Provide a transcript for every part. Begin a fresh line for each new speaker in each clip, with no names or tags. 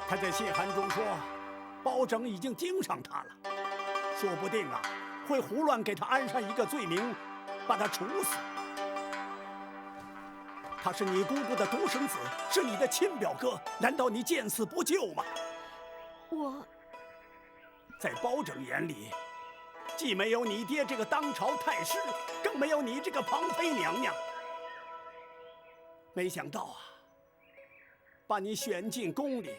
他在信函中说，包拯已经盯上他了，说不定啊，会胡乱给他安上一个罪名，把他处死。他是你姑姑的独生子，是你的亲表哥，难道你见死不救吗？
我
在包拯眼里，既没有你爹这个当朝太师，更没有你这个庞妃娘娘。没想到啊，把你选进宫里，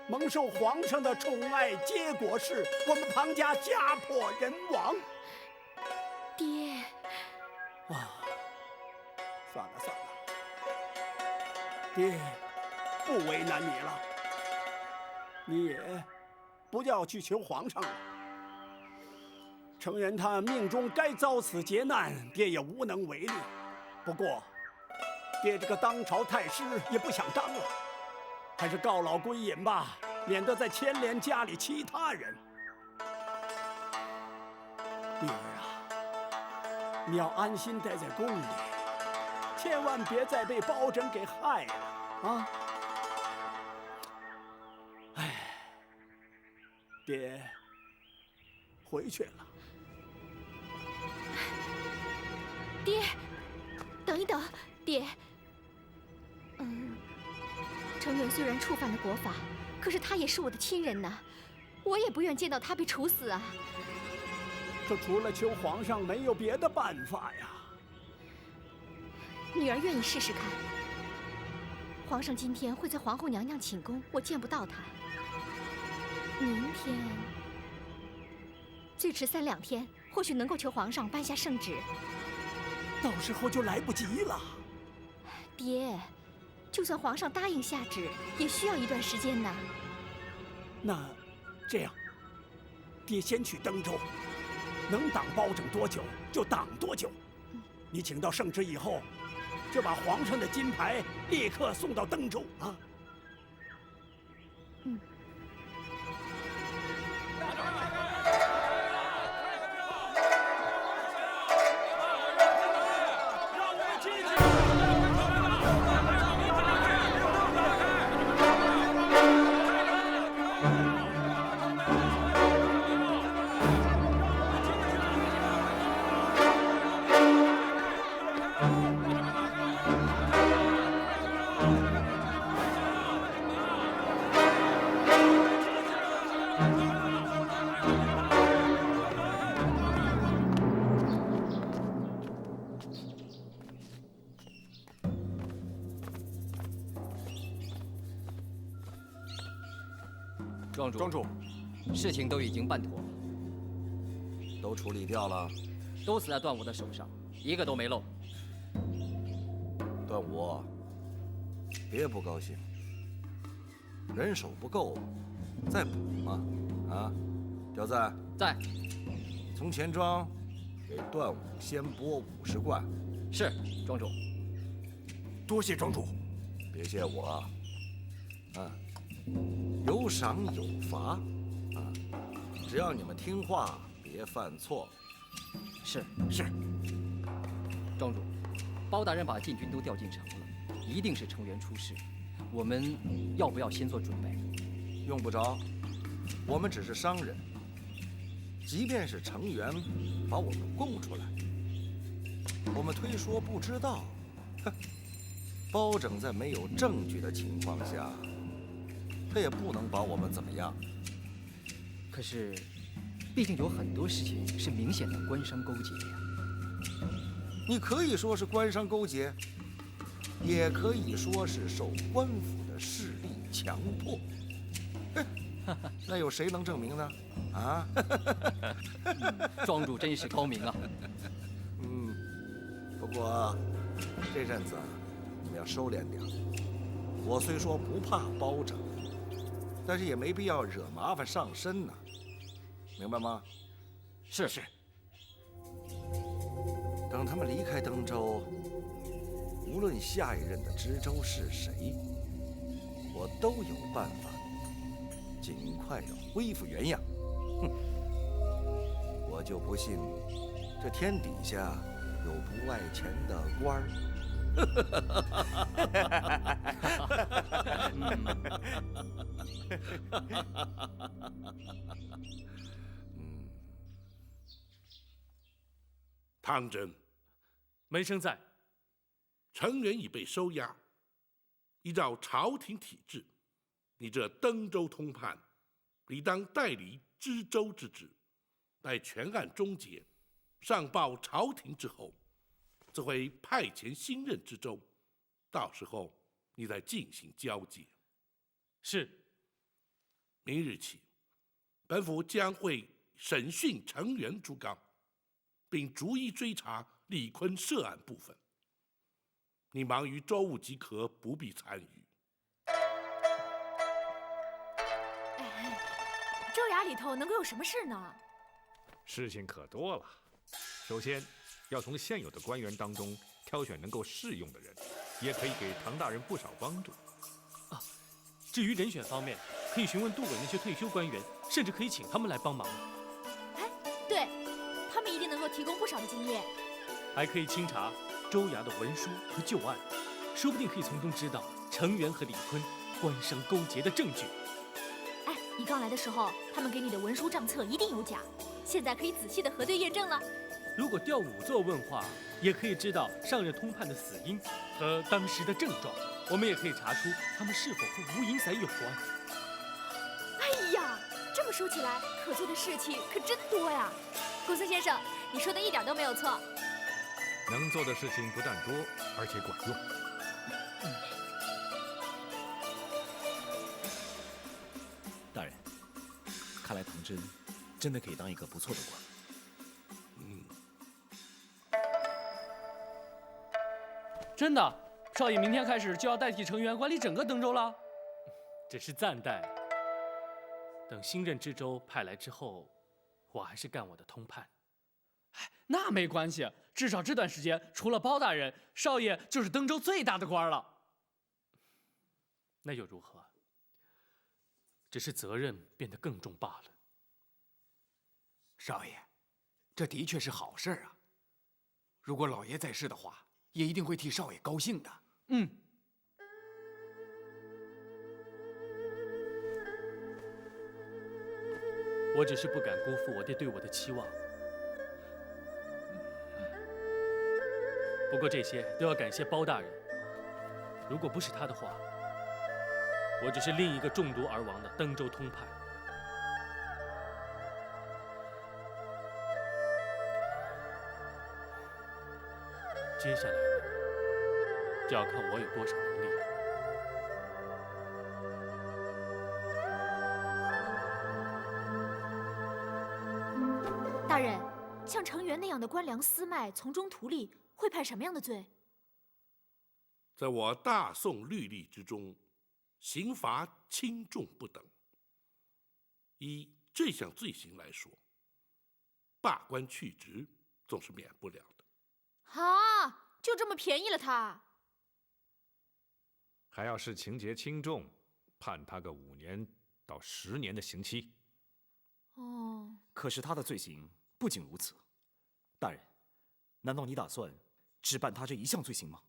蒙受皇上的宠爱，结果是我们庞家家破人亡。
爹，
啊，算了，爹，不为难你了。你也不要去求皇上了。承认他命中该遭此劫难，爹也无能为力。不过，爹这个当朝太师也不想当了，还是告老归隐吧，免得再牵连家里其他人。女儿啊，你要安心待在宫里，千万别再被包拯给害了啊！哎，爹回去了。
爹，等一等，爹。程远虽然触犯了国法，可是他也是我的亲人呐，我也不愿见到他被处死啊。
这除了求皇上，没有别的办法呀。
女儿愿意试试看。皇上今天会在皇后娘娘寝宫，我见不到他。明天，最迟3、2天，或许能够求皇上颁下圣旨。
到时候就来不及了。
爹，就算皇上答应下旨，也需要一段时间呢。
那这样，爹先去登州，能挡包拯多久就挡多久。你请到圣旨以后，就把皇上的金牌立刻送到登州啊。
庄主，事情都已经办妥了，
都处理掉了，
都死在段武的手上，一个都没漏。
段武，别不高兴，人手不够，再补嘛。啊，刁赞
在。
从钱庄给段武先拨50贯。
是，庄主。
多谢庄主。
别谢我。啊。有赏有罚，啊，只要你们听话，别犯错。
是。庄主，包大人把禁军都调进城了，一定是程元出事。我们要不要先做准备？
用不着，我们只是商人。即便是程元把我们供出来，我们推说不知道，哼，包拯在没有证据的情况下，他也不能把我们怎么样。
可是，毕竟有很多事情是明显的官商勾结呀。
你可以说是官商勾结，也可以说是受官府的势力强迫。那有谁能证明呢？啊？
庄主真是高明啊。
不过这阵子你们要收敛点。我虽说不怕包拯，但是也没必要惹麻烦上身呐，明白吗？
是。
等他们离开登州，无论下一任的知州是谁，我都有办法尽快的恢复原样。我就不信这天底下有不外钱的官儿，
汤真，
门生在。
成员已被收押，依照朝廷体制，你这登州通判，理当代理知州之职，待全案终结，上报朝廷之后，则会派遣新任知州，到时候你再进行交接。
是。
明日起，本府将会审讯成员朱刚，并逐一追查李坤涉案部分。你忙于州务即可，不必参与。
州衙里头能够有什么事呢？
事情可多了。首先，要从现有的官员当中挑选能够适用的人，也可以给唐大人不少帮助。
至于人选方面，可以询问杜委那些退休官员，甚至可以请他们来帮忙。
哎，对，他们一定能够提供不少的经验。
还可以清查州衙的文书和旧案，说不定可以从中知道成员和李坤官商勾结的证据。
哎，你刚来的时候，他们给你的文书账册一定有假，现在可以仔细的核对验证了。
如果调仵作问话，也可以知道上任通判的死因和当时的症状。我们也可以查出他们是否和吴银散有关。
哎呀，这么说起来，可做的事情可真多呀！公孙先生，你说的一点都没有错。
能做的事情不但多，而且管用。
大人，看来唐真真的可以当一个不错的官。
真的，少爷明天开始就要代替成员管理整个登州了。只是暂代，等新任知州派来之后，我还是干我的通判。那没关系，至少这段时间，除了包大人，少爷就是登州最大的官了。那又如何？只是责任变得更重罢了。
少爷，这的确是好事啊！如果老爷在世的话，也一定会替少爷高兴的。
我只是不敢辜负我爹对我的期望。不过这些都要感谢包大人，如果不是他的话，我只是另一个中毒而亡的登州通判。接下来呢，就要看我有多少能力了。
大人，像程元那样的官僚私卖、从中图利，会判什么样的罪？
在我大宋律例之中，刑罚轻重不等。依这项罪行来说，罢官去职总是免不了的。
啊，就这么便宜了他？
还要视情节轻重，判他个5年到10年的刑期。
哦，
可是他的罪行不仅如此，大人，难道你打算只办他这一项罪行吗？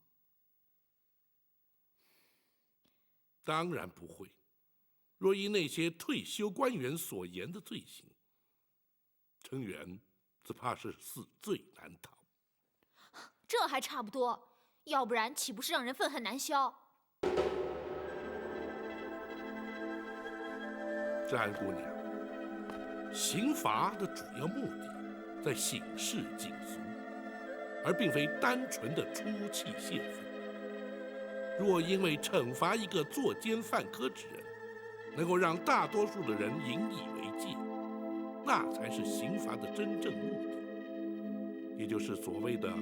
当然不会。若依那些退休官员所言的罪行，程元只怕是死罪难逃。
这还差不多，要不然岂不是让人愤恨难消？
詹姑娘，刑罚的主要目的在刑事警俗，而并非单纯的出气泄愤。若因为惩罚一个作奸犯科之人，能够让大多数的人引以为戒，那才是刑罚的真正目的，也就是所谓的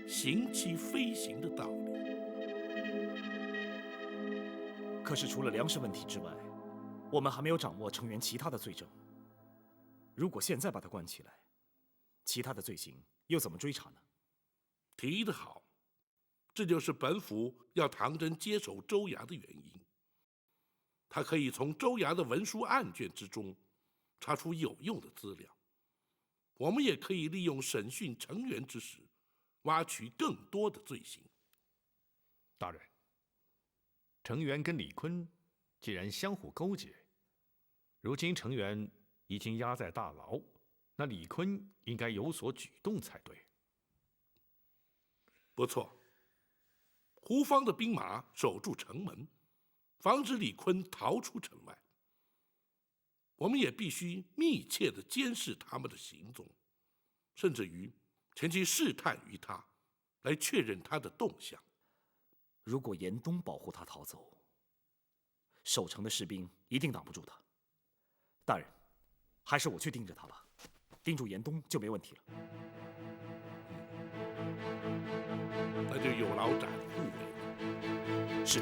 刑期非刑的道理。
可是除了粮食问题之外，我们还没有掌握程元其他的罪证。如果现在把他关起来，其他的罪行又怎么追查呢？
提得好，这就是本府要唐真接手州衙的原因。他可以从州衙的文书案卷之中查出有用的资料，我们也可以利用审讯成员之时，挖取更多的罪行。
大人，程元跟李坤既然相互勾结，如今程元已经押在大牢，那李坤应该有所举动才对。
不错，胡方的兵马守住城门，防止李坤逃出城外。我们也必须密切地监视他们的行踪，甚至于前去试探于他，来确认他的动向。
如果严冬保护他逃走，守城的士兵一定挡不住他。大人，还是我去盯着他吧，盯住严冬就没问题了。
那就有劳展护卫。
是。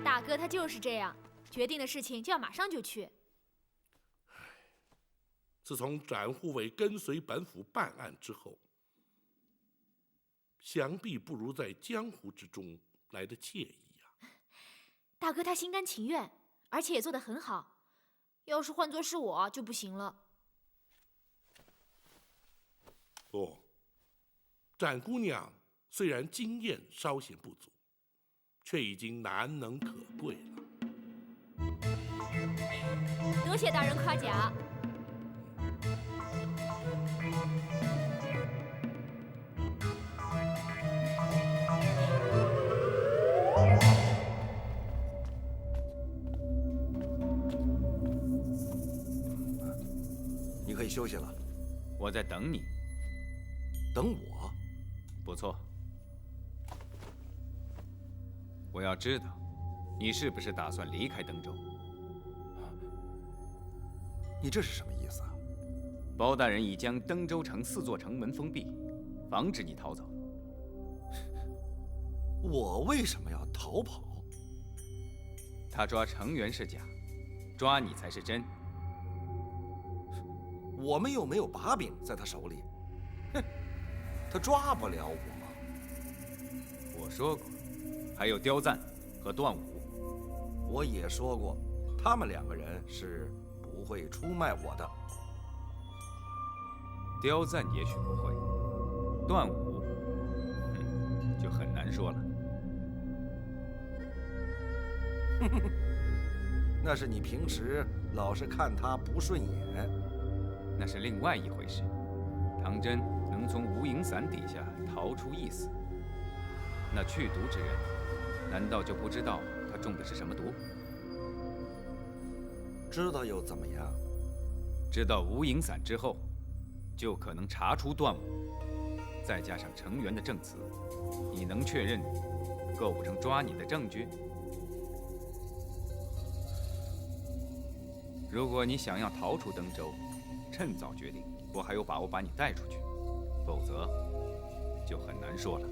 大哥他就是这样，决定的事情就要马上就去。
自从展护卫跟随本府办案之后，想必不如在江湖之中来得惬意啊。
大哥他心甘情愿，而且也做得很好。要是换作是我就不行了。
不，展姑娘虽然经验稍显不足，却已经难能可贵了。
多谢大人夸奖。
你可以休息了。
我在等你。
等我？
不错。我要知道，你是不是打算离开登州？
你这是什么意思啊？
包大人已将登州城4座城门封闭，防止你逃走。
我为什么要逃跑？
他抓程元是假，抓你才是真。
我们又没有把柄在他手里，哼，他抓不了我。
我说过，还有刁赞和段武。
我也说过，他们2个人是不会出卖我的。
刁赞也许不会，段武，就很难说了。
那是你平时老是看他不顺眼，
那是另外一回事。唐真能从无影伞底下逃出一死，那去毒之人，难道就不知道他中的是什么毒？
知道又怎么样？
知道无影伞之后，就可能查出段武，再加上程元的证词，你能确认构不成抓你的证据？如果你想要逃出登州，趁早决定，我还有把握把你带出去；否则，就很难说了。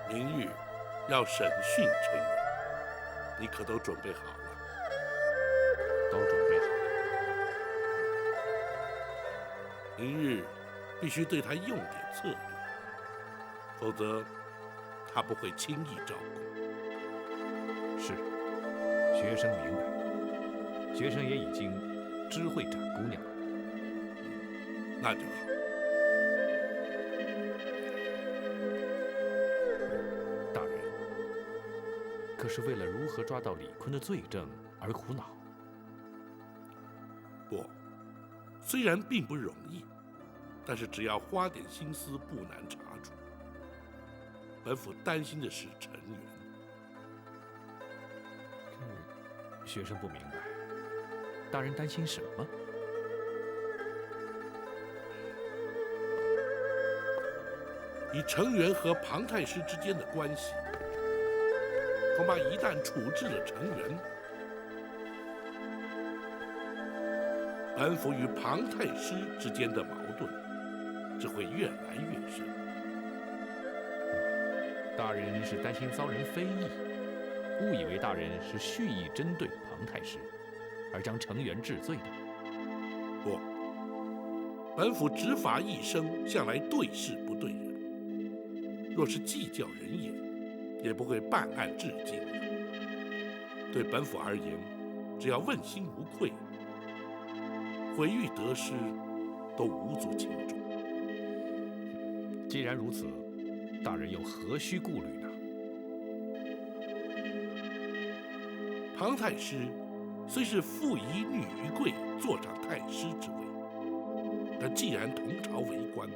明日要审讯程元，你可都准备好了？
都准备好了。
明日必须对他用点策略，否则他不会轻易招供。
是，学生明白。学生也已经知会展姑娘了。
那就好。
大人，可是为了如何抓到李坤的罪证而苦恼。
不，虽然并不容易，但是只要花点心思，不难查出。本府担心的是陈元。
学生不明白，大人担心什么？
以程元和庞太师之间的关系，恐怕一旦处置了程元，本府与庞太师之间的矛盾只会越来越深。
大人是担心遭人非议，误以为大人是蓄意针对庞太师，而将程元治罪的。
不，本府执法一生，向来对事不对人。若是计较人也，也不会办案至今。对本府而言，只要问心无愧，毁誉得失都无足轻重。
既然如此，大人又何须顾虑呢？
庞太师虽是父以女于贵，坐上太师之位，但既然同朝为官，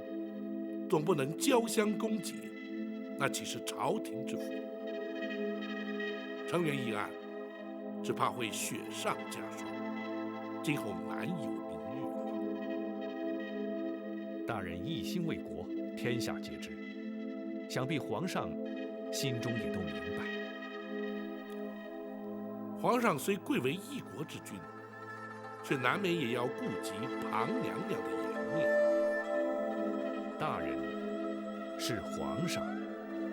总不能交相攻讦，那岂是朝廷之福？程元一案，只怕会雪上加霜，今后难有明日了。
大人一心为国，天下皆知，想必皇上心中也都明白。
皇上虽贵为一国之君，却难免也要顾及庞娘娘的颜面。
大人是皇上，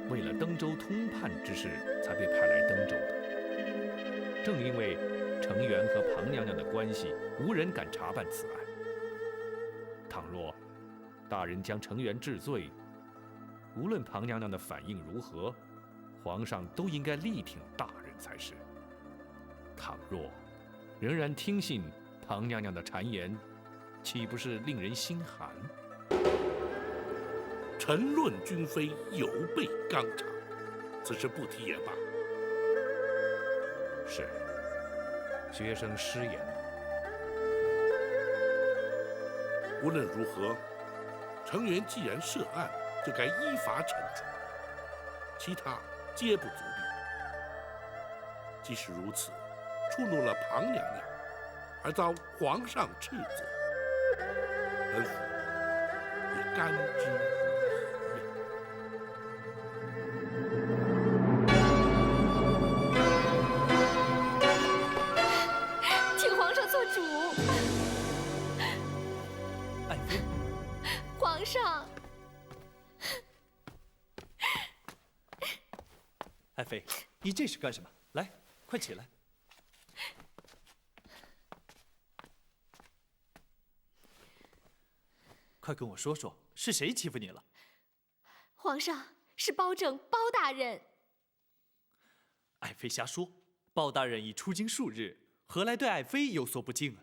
为了登州通判之事才被派来登州的。正因为程元和庞娘娘的关系，无人敢查办此案。倘若大人将程元治罪，无论庞娘娘的反应如何，皇上都应该力挺大人才是。倘若仍然听信庞娘娘的谗言，岂不是令人心寒？
臣论君妃有悖纲常，此事不提也罢。
是，学生失言了。
无论如何，程元既然涉案，就该依法惩处，其他皆不足虑。即使如此，触怒了庞娘娘，而遭皇上斥责，本府也甘之如饴。
请皇上做主。
爱妃，
皇上，
爱妃，你这是干什么？来，快起来。快跟我说说，是谁欺负你了？
皇上，是包拯包大人。
爱妃瞎说，包大人已出京数日，何来对爱妃有所不敬啊？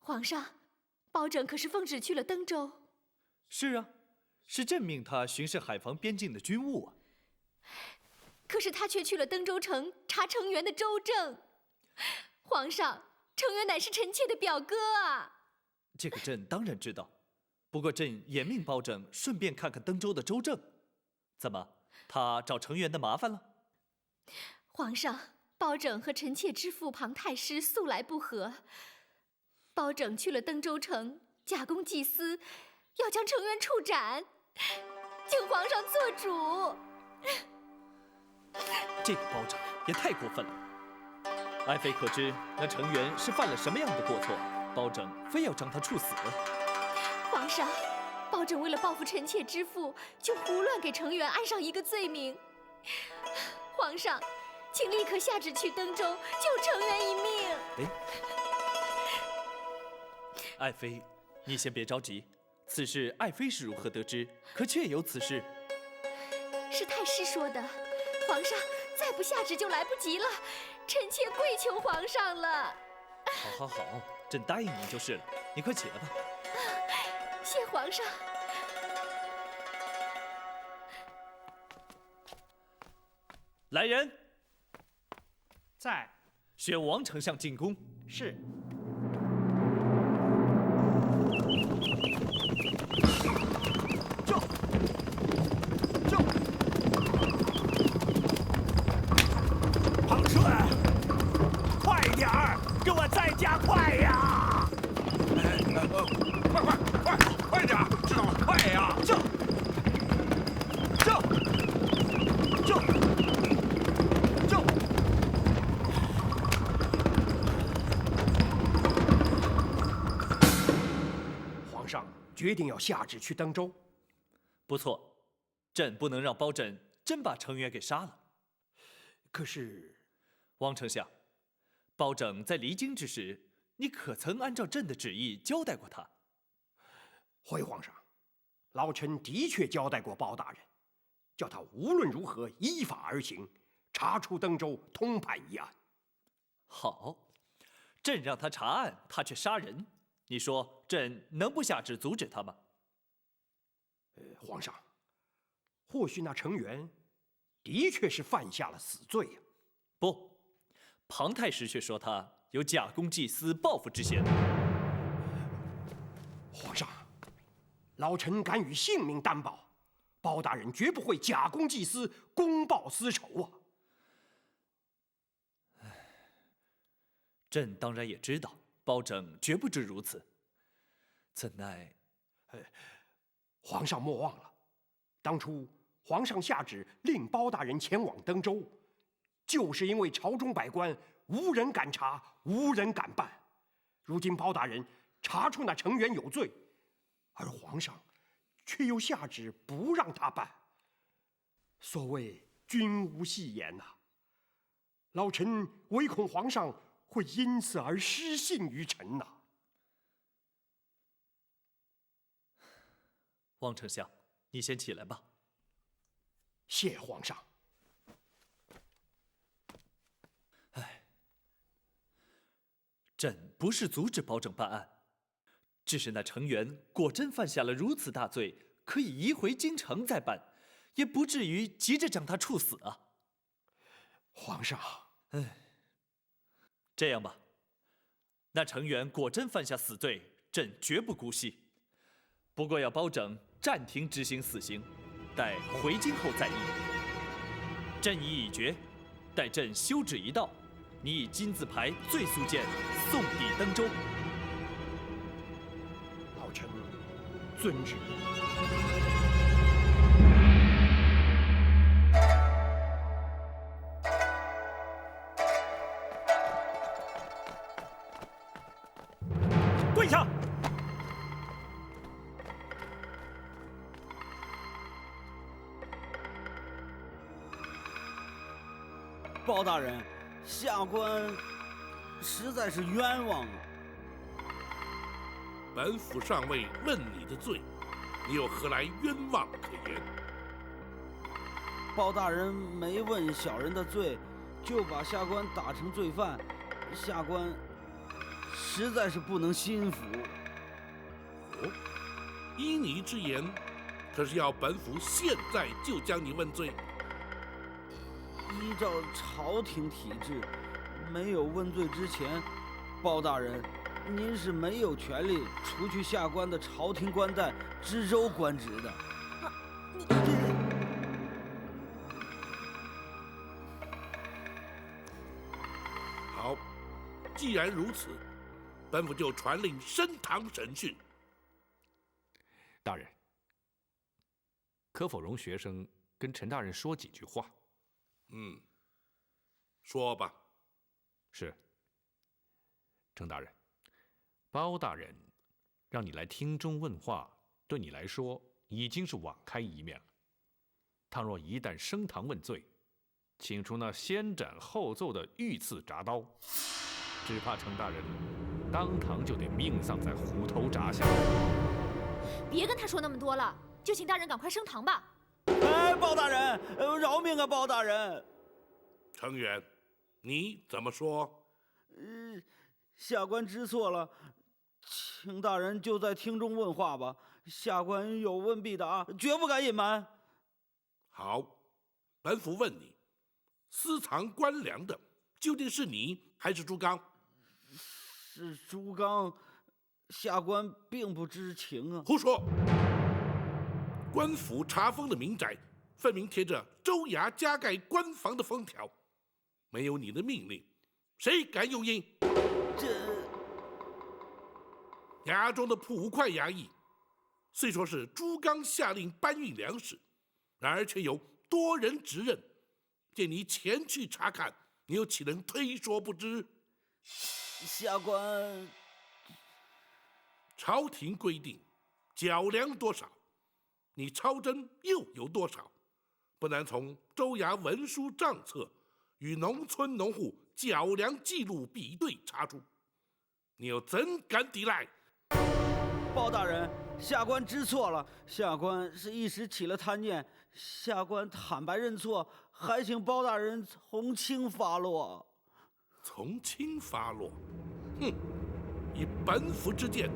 皇上，包拯可是奉旨去了登州。
是啊，是朕命他巡视海防边境的军务啊。
可是他却去了登州城查程元的州政。皇上，程元乃是臣妾的表哥啊。
这个朕当然知道，不过朕也命包拯顺便看看登州的州政。怎么，他找程元的麻烦了？
皇上，包拯和臣妾之父庞太师素来不和，包拯去了登州城，假公济私，要将程元处斩，请皇上做主。
这个包拯也太过分了。爱妃可知那程元是犯了什么样的过错，包拯非要将他处死？
皇上，包拯为了报复臣妾之父，就胡乱给程元安上一个罪名。皇上，请立刻下旨去登州，救程元一命。
哎，爱妃，你先别着急，此事爱妃是如何得知？可确有此事？
是太师说的。皇上，再不下旨就来不及了，臣妾跪求皇上了。
好，朕答应你就是了。你快起来吧。
谢皇上。
来人，
在。
宣王丞相进宫。
是。
加快呀！
快点！知道了，快呀！
这。
皇上决定要下旨去登州。
不错，朕不能让包拯真把程远给杀了。
可是，
王丞相，包拯在离京之时，你可曾按照朕的旨意交代过他？
回皇上，老臣的确交代过包大人，叫他无论如何依法而行，查出登州通判一案。
好，朕让他查案，他却杀人，你说朕能不下旨阻止他吗？
皇上，或许那程远的确是犯下了死罪呀。
不，庞太师却说他有假公济私、报复之嫌。
皇上，老臣敢与性命担保，包大人绝不会假公济私、公报私仇啊！
朕当然也知道，包拯绝不至如此，怎奈……
皇上莫忘了，当初皇上下旨令包大人前往登州，就是因为朝中百官无人敢查，无人敢办。如今包大人查出那程远有罪，而皇上却又下旨不让他办。所谓君无戏言呐，老臣唯恐皇上会因此而失信于臣呐。
王丞相，你先起来吧。
谢皇上。
朕不是阻止包拯办案，只是那程远果真犯下了如此大罪，可以移回京城再办，也不至于急着将他处死啊。
皇上，
这样吧，那程远果真犯下死罪，朕绝不姑息。不过要包拯暂停执行死刑，待回京后再议。朕意已决，待朕修旨一到，你以金字牌罪速件送抵登州。
老臣遵旨。
跪下！
包大人，下官实在是冤枉啊！
本府尚未问你的罪，你又何来冤枉可言？
包大人没问小人的罪，就把下官打成罪犯，下官实在是不能心服。
哦，依你之言，可是要本府现在就将你问罪？
依照朝廷体制，没有问罪之前，包大人，您是没有权利除去下官的朝廷官带、知州官职的。
好，既然如此，本府就传令升堂审讯。
大人，可否容学生跟陈大人说几句话？
说吧。
是。程大人，包大人让你来厅中问话，对你来说已经是网开一面了。倘若一旦升堂问罪，请出那先斩后奏的御赐铡刀，只怕程大人当堂就得命丧在虎头铡下。
别跟他说那么多了，就请大人赶快升堂吧。
哎，包大人，饶命啊，包大人！
程远，你怎么说？
下官知错了，请大人就在厅中问话吧。下官有问必答，绝不敢隐瞒。
好，本府问你，私藏官粮的究竟是你还是朱刚？
是朱刚，下官并不知情啊。
胡说！官府查封的民宅，分明贴着州衙加盖官房的封条，没有你的命令，谁敢用印？
这
衙中的捕快衙役，虽说是朱刚下令搬运粮食，然而却有多人指认。见你前去查看，你又岂能推说不知？
下官，
朝廷规定，缴粮多少，你抄征又有多少，不难从州衙文书账册与农村农户缴粮记录比对查出。你又怎敢抵赖？
包大人，下官知错了，下官是一时起了贪念，下官坦白认错，还请包大人从轻发落。
从轻发落？哼！以本府之见，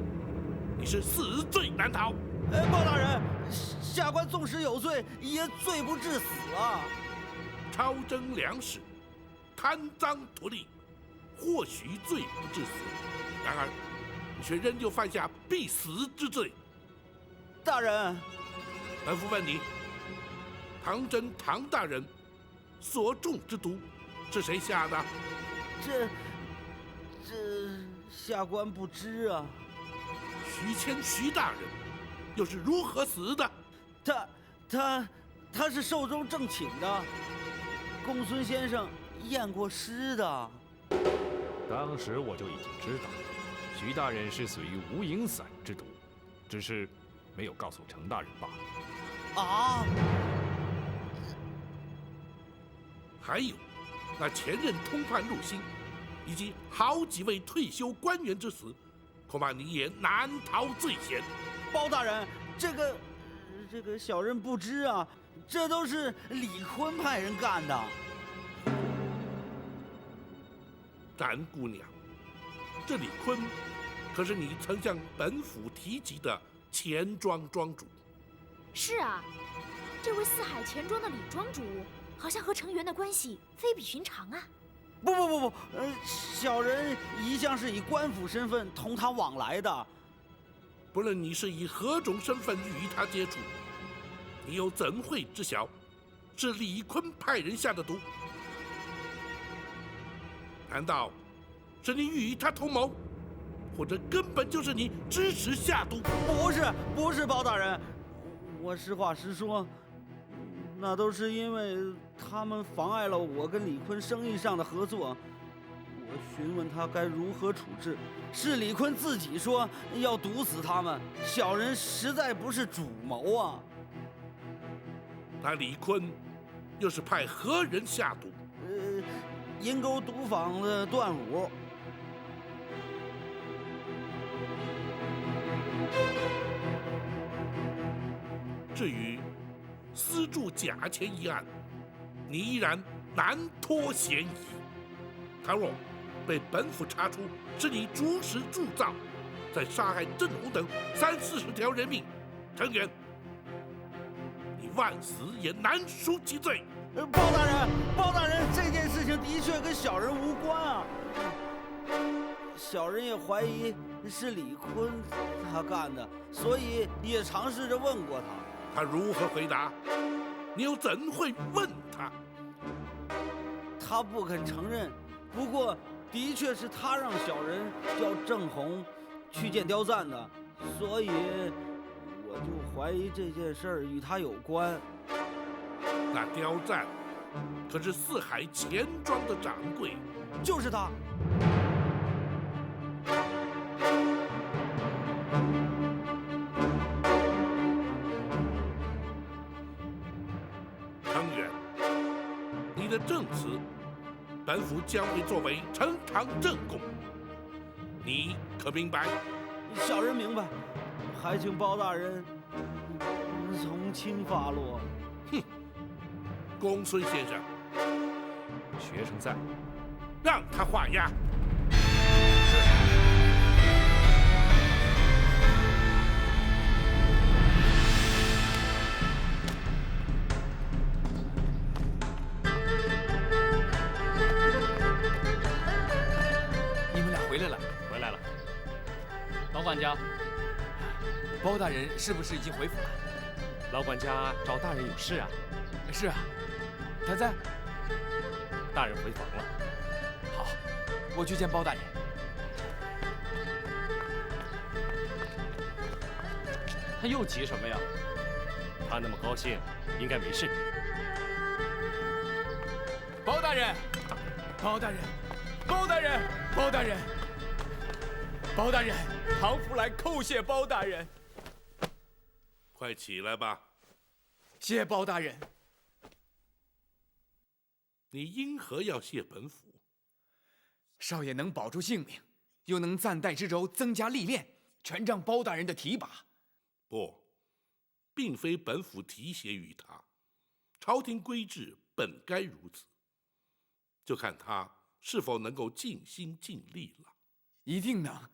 你是死罪难逃。
包大人，下官纵使有罪，也罪不至死啊！
超征粮食，贪赃图利，或许罪不至死，然而你却仍旧犯下必死之罪。
大人，
本府问你，唐真唐大人所中之毒是谁下的？
这下官不知啊。
徐谦徐大人又是如何死的？
他是寿终正寝的，公孙先生验过尸的。
当时我就已经知道，徐大人是死于无影散之毒，只是没有告诉程大人罢了。
啊！
还有，那前任通判入新，以及好几位退休官员之死，恐怕你也难逃罪嫌。
包大人，这个小人不知啊，这都是李坤派人干的。
展姑娘，这李坤可是你曾向本府提及的钱庄庄主。
是啊，这位四海钱庄的李庄主，好像和程元的关系非比寻常啊。
不，小人一向是以官府身份同他往来的。
不论你是以何种身份与他接触，你又怎会知晓是李坤派人下的毒？难道是你与他同谋，或者根本就是你支持下毒？
不是，包大人，我实话实说，那都是因为他们妨碍了我跟李坤生意上的合作。我询问他该如何处置，是李坤自己说要毒死他们，小人实在不是主谋啊。
那李坤又是派何人下毒？
银沟毒坊的段武。
至于私铸假钱一案，你依然难脱嫌疑。倘若被本府查出是你主使铸造，再杀害郑红等30-40条人命，程元，你万死也难赎其罪。
包大人，这件事情的确跟小人无关啊。小人也怀疑是李坤他干的，所以也尝试着问过他。
他如何回答？你又怎会问他？
他不肯承认，不过的确是他让小人叫郑红去见刁赞的，所以我就怀疑这件事儿与他有关。
那刁赞可是四海钱庄的掌柜，
就是他。
程元，你的证词，本府将会作为呈堂证供，你可明白？
小人明白，还请包大人从轻发落。
哼，公孙先生，
学生在，
让他画押。
你们俩回来了。
回来了。
老管家，
包大人是不是已经回府了？
老管家找大人有事啊？
是啊，他在。
大人回房了。
好，我去见包大人。
他又急什么呀？
他那么高兴，应该没事。
包大人，包大人，包大人，包大人，包大人，唐福来叩谢包大人。
快起来吧！
谢包大人。
你因何要谢本府？
少爷能保住性命，又能暂代知州增加历练，全仗包大人的提拔。
不，并非本府提携于他，朝廷规制本该如此，就看他是否能够尽心尽力了。
一定能。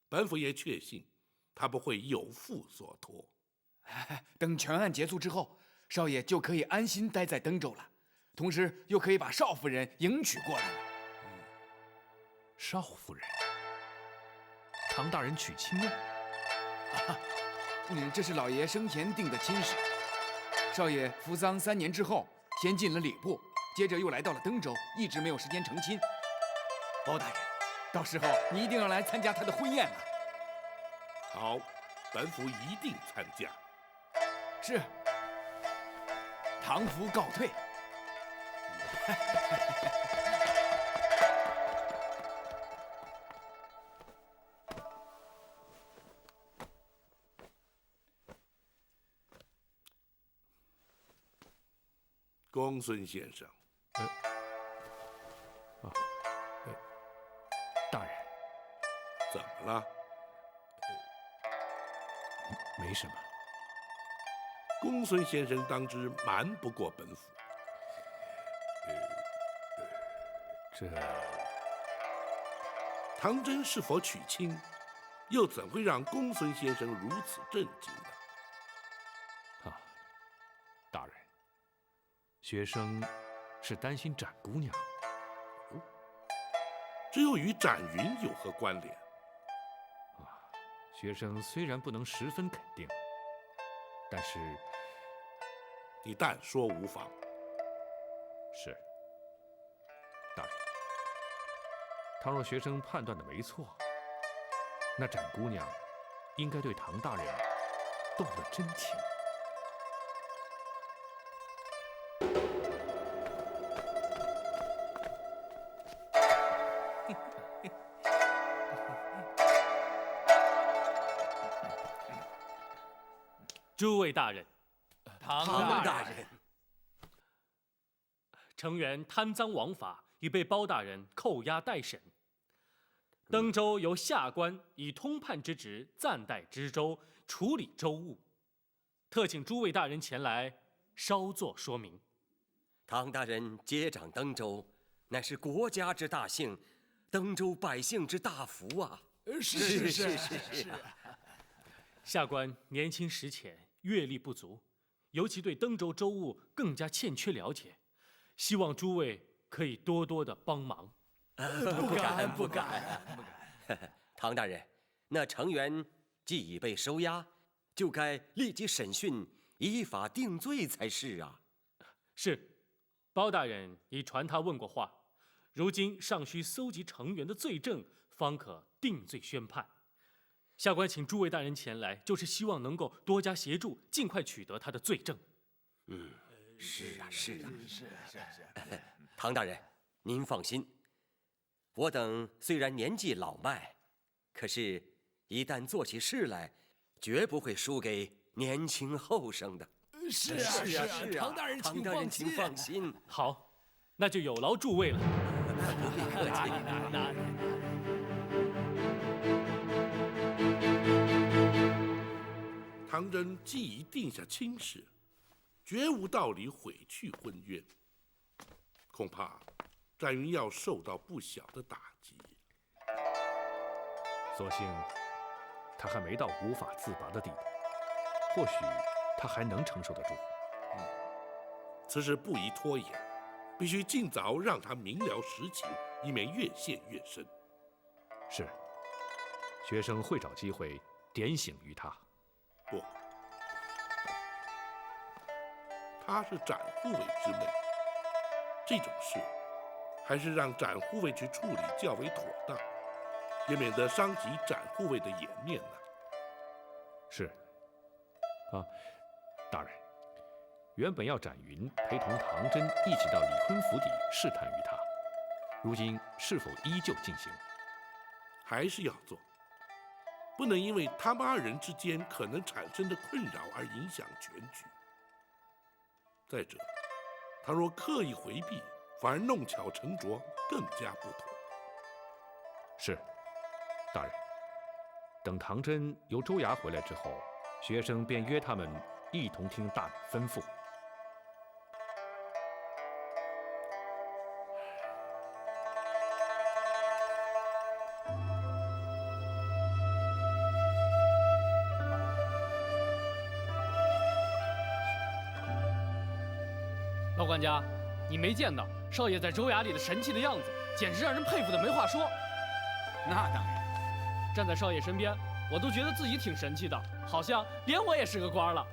本府也确信，他不会有负所托。
等全案结束之后，少爷就可以安心待在登州了，同时又可以把少夫人迎娶过来了。
少夫人，唐大人娶亲呢？
这是老爷生前定的亲事。少爷服丧3年之后，先进了礼部，接着又来到了登州，一直没有时间成亲。包大人，到时候你一定要来参加他的婚宴了。
好，本府一定参加。
是。唐福告退。
公孙先生，
大人，
怎么了？
没什么。
公孙先生当知瞒不过本府。唐真是否娶亲，又怎会让公孙先生如此震惊呢？
大人，学生是担心展姑娘。
这又与展云有何关联？
学生虽然不能十分肯定，但是
你但说无妨。
是，大人。倘若学生判断的没错，那展姑娘应该对唐大人动了真情。
诸位大人，
唐大人，
成员贪赃枉法，已被包大人扣押待审。登州由下官以通判之职暂代知州，处理州务，特请诸位大人前来稍作说明。
唐大人接掌登州，乃是国家之大幸，登州百姓之大福啊！
是。
下官年轻识浅，阅历不足，尤其对登州州务更加欠缺了解，希望诸位可以多多的帮忙。
不敢。唐大人，那成员既已被收押，就该立即审讯，依法定罪才是啊。
是，包大人已传他问过话，如今尚需搜集成员的罪证，方可定罪宣判。下官请诸位大人前来，就是希望能够多加协助，尽快取得他的罪证。
是啊。唐大人，您放心，我等虽然年纪老迈，可是一旦做起事来，绝不会输给年轻后生的。
是啊，唐大人请放心。
好，那就有劳诸位了。
不必客气。
唐真既已定下亲事，绝无道理毁去婚约，恐怕展云要受到不小的打击。
所幸他还没到无法自拔的地步，或许他还能承受得住。
此事不宜拖延，必须尽早让他明了实情，以免越陷越深。
是，学生会找机会点醒于他。
不，她是展护卫之妹，这种事还是让展护卫去处理较为妥当，也免得伤及展护卫的颜面呢。
是。大人，原本要展云陪同唐真一起到李坤府邸试探于他，如今是否依旧进行？
还是要做，不能因为他们二人之间可能产生的困扰而影响全局。再者，他若刻意回避，反而弄巧成拙，更加不妥。
是，大人。等唐真由州衙回来之后，学生便约他们一同听大人吩咐。
老管家，你没见到少爷在州衙里的神气的样子，简直让人佩服的没话说。
那当然，
站在少爷身边，我都觉得自己挺神气的，好像连我也是个官了。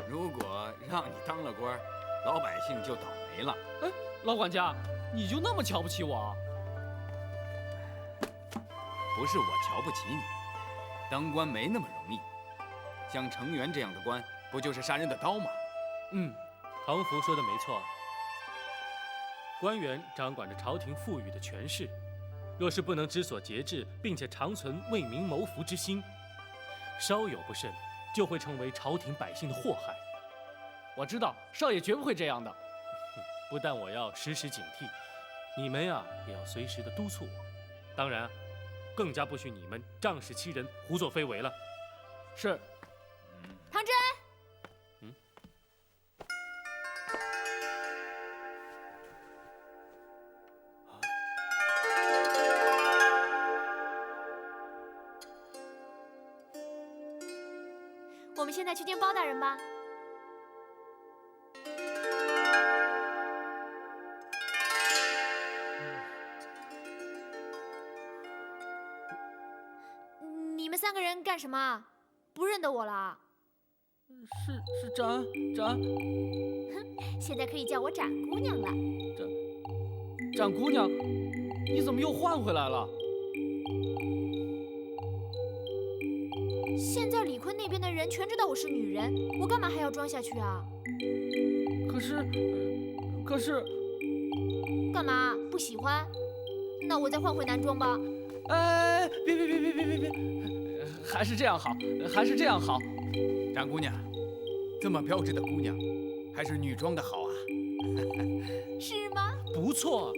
如果让你当了官，老百姓就倒霉了。
哎，老管家，你就那么瞧不起我？
不是我瞧不起你，当官没那么容易。像程元这样的官，不就是杀人的刀吗？
唐福说的没错，官员掌管着朝廷赋予的权势，若是不能知所节制，并且常存为民谋福之心，稍有不慎，就会成为朝廷百姓的祸害。我知道少爷绝不会这样的，不但我要时时警惕，你们呀也要随时的督促我。当然，更加不许你们仗势欺人、胡作非为了。是。
唐真。我们现在去见包大人吧。你们三个人干什么？不认得我了？
是展。
哼，现在可以叫我展姑娘了。
展姑娘，你怎么又换回来了？
现在李坤那边的人全知道我是女人，我干嘛还要装下去啊？
可是，
干嘛？不喜欢？那我再换回男装吧。
哎，别，还是这样好，还是这样好。
展姑娘，这么标致的姑娘，还是女装的好啊。
是吗？
不错，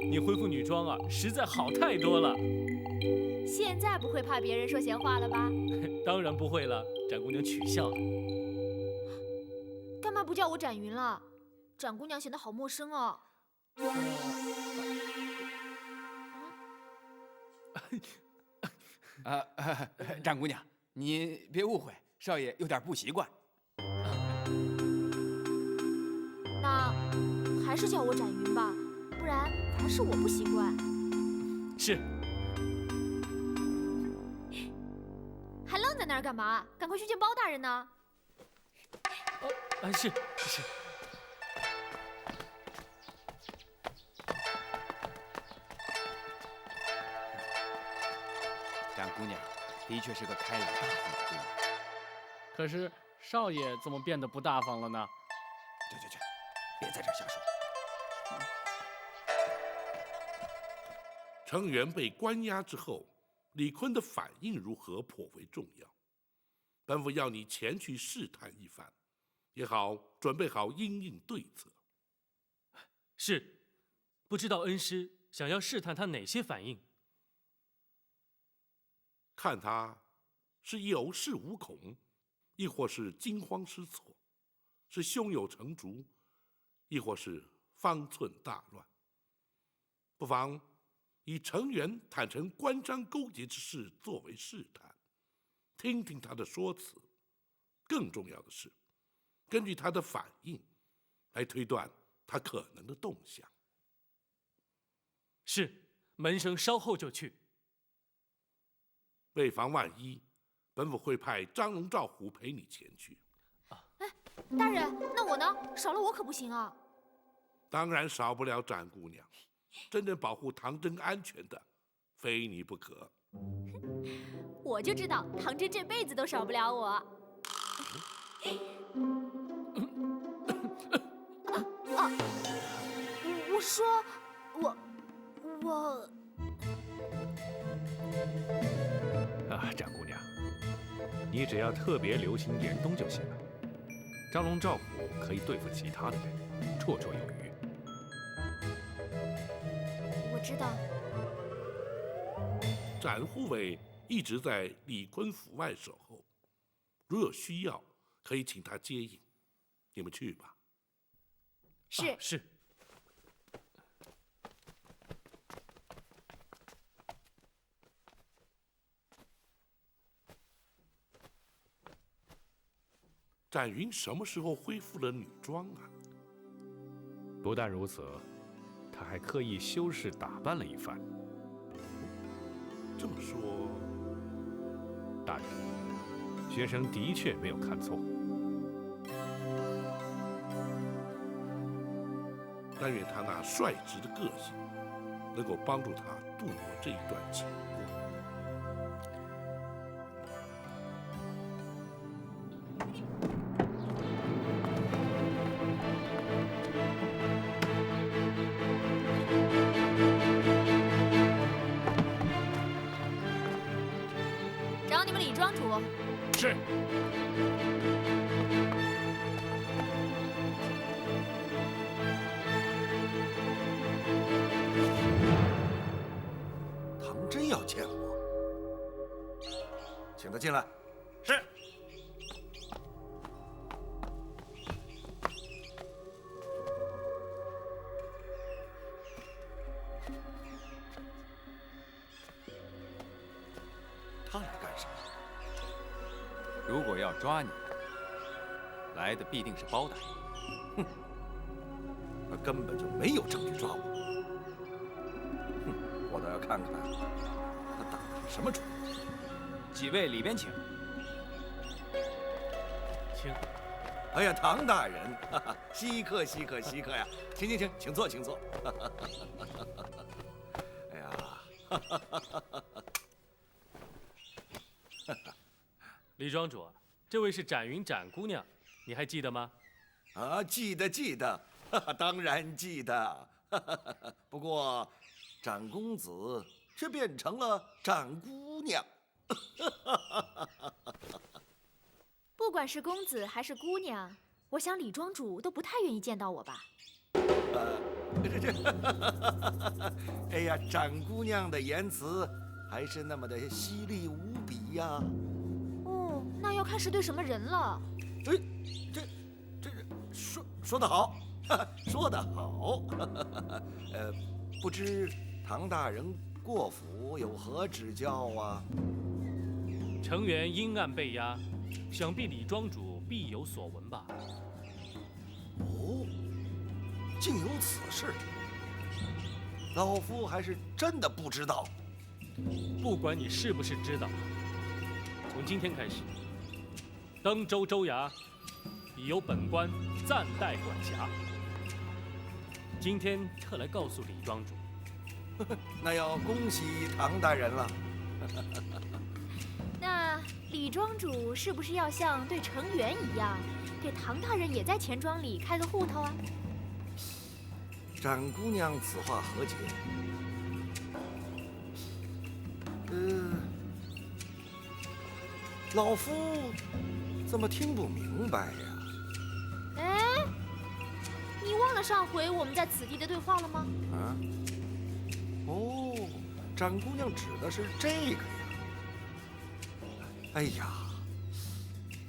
你恢复女装啊，实在好太多了。
现在不会怕别人说闲话了吧？
当然不会了，展姑娘取笑了。
干嘛不叫我展云了？展姑娘显得好陌生哦。
展姑娘，你别误会，少爷有点不习惯。
那还是叫我展云吧，不然反而是我不习惯。
是。
还愣在那儿干嘛？赶快去见包大人呢！
是。
展姑娘的确是个开朗大方的姑娘。
可是少爷怎么变得不大方了呢？
去，别在这儿瞎说。
程元被关押之后，李坤的反应如何颇为重要。本府要你前去试探一番，也好准备好因应对策。
是，不知道恩师想要试探他哪些反应？
看他是有恃无恐，亦或是惊慌失措，是胸有成竹，亦或是方寸大乱。不妨以程元坦诚关张勾结之事作为试探，听听他的说辞。更重要的是，根据他的反应来推断他可能的动向。
是，门生稍后就去。
为防万一，本府会派张龙、赵虎陪你前去。
哎，大人，那我呢？少了我可不行啊！
当然少不了展姑娘。真正保护唐真安全的，非你不可。
我就知道唐真这辈子都少不了我。我说，我
啊，展姑娘，你只要特别留心严冬就行了。张龙赵虎可以对付其他的人，绰绰有余。
我知道。
展护卫一直在李坤府外守候，如有需要，可以请他接应。你们去吧。
是。
是。
展云什么时候恢复了女装啊？
不但如此，他还刻意修饰打扮了一番。
这么说，
大人，学生的确没有看错。
但愿他那率直的个性，能够帮助他度过这一段情过。
找你们李庄主。
是。
唐真要见我，请他进来。
是。
他来干什么？
如果要抓你，来的必定是包大人。
哼，他根本就没有证据抓我。哼，我倒要看看他打的什么主意。
几位里边请。
请。
哎呀，唐大人，哈哈，稀客稀客稀客呀！请请请，请坐请坐。哎呀，哈哈哈哈哈！
李庄主，这位是展云展姑娘，你还记得吗？
啊，记得记得，当然记得。不过，展公子却变成了展姑娘。
不管是公子还是姑娘，我想李庄主都不太愿意见到我吧。
哎呀，展姑娘的言辞还是那么的犀利无比呀。
哦，那要看是对什么人了。
哎，这说得好，说得好。不知唐大人过府有何指教啊？
成员阴暗被压，想必李庄主必有所闻吧？
哦，竟有此事，老夫还是真的不知道。
不管你是不是知道，从今天开始，登州州衙已由本官暂代管辖。今天特来告诉李庄主，
那要恭喜唐大人了。
那李庄主是不是要像对成员一样，给唐大人也在钱庄里开个户头啊？
展姑娘此话何解？老夫怎么听不明白呀？
哎，你忘了上回我们在此地的对话了吗？
啊？哦，展姑娘指的是这个呀。哎呀，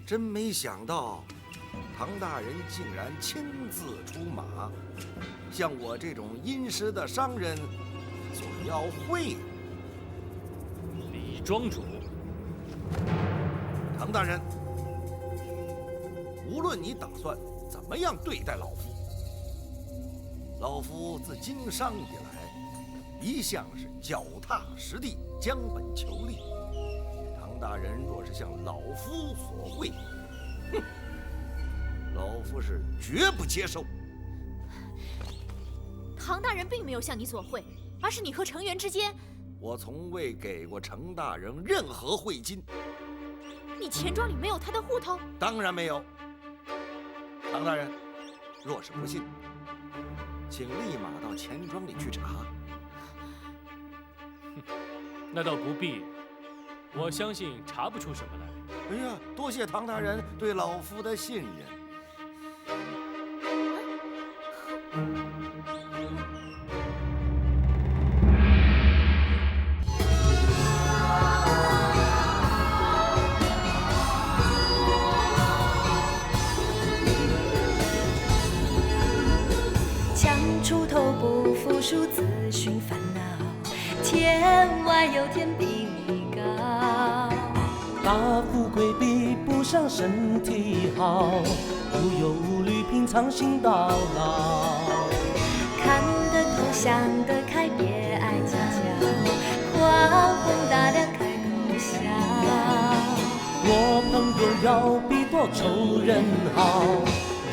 真没想到，唐大人竟然亲自出马，向我这种殷实的商人索要贿赂。
李庄主，
唐大人，无论你打算怎么样对待老夫，老夫自经商以来，一向是脚踏实地，将本求利。唐大人若是向老夫索贿，哼，老夫是绝不接受。
唐大人并没有向你索贿，而是你和成员之间
我从未给过程大人任何汇金。
你钱庄里没有他的户头？
当然没有。唐大人，若是不信，请立马到钱庄里去查。
那倒不必，我相信查不出什么来。
哎呀，多谢唐大人对老夫的信任。
强出头不服输，自寻烦恼。天外有天比你高，
大富贵比不上身体好，无忧无虑品尝心到老。
看得透想得开，别爱计较，宽宏大量开口笑。
我朋友要比多仇人好，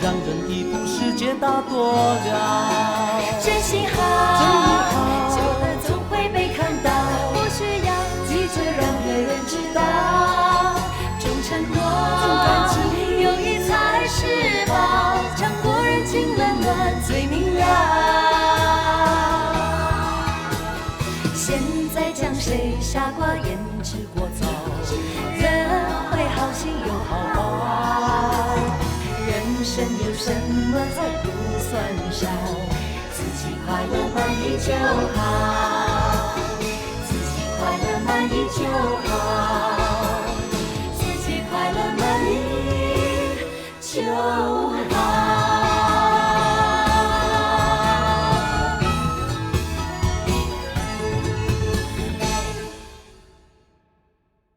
让人一步世界大多了。
真心好，旧的总会被看到，不需要急着让别人知道。忠诚多，友谊才是宝，强国人情冷暖最明了。现在将谁傻瓜胭脂过早，人会好心有好报。人生有什么才不算少？自己快乐满意就好，自己快乐满意就好。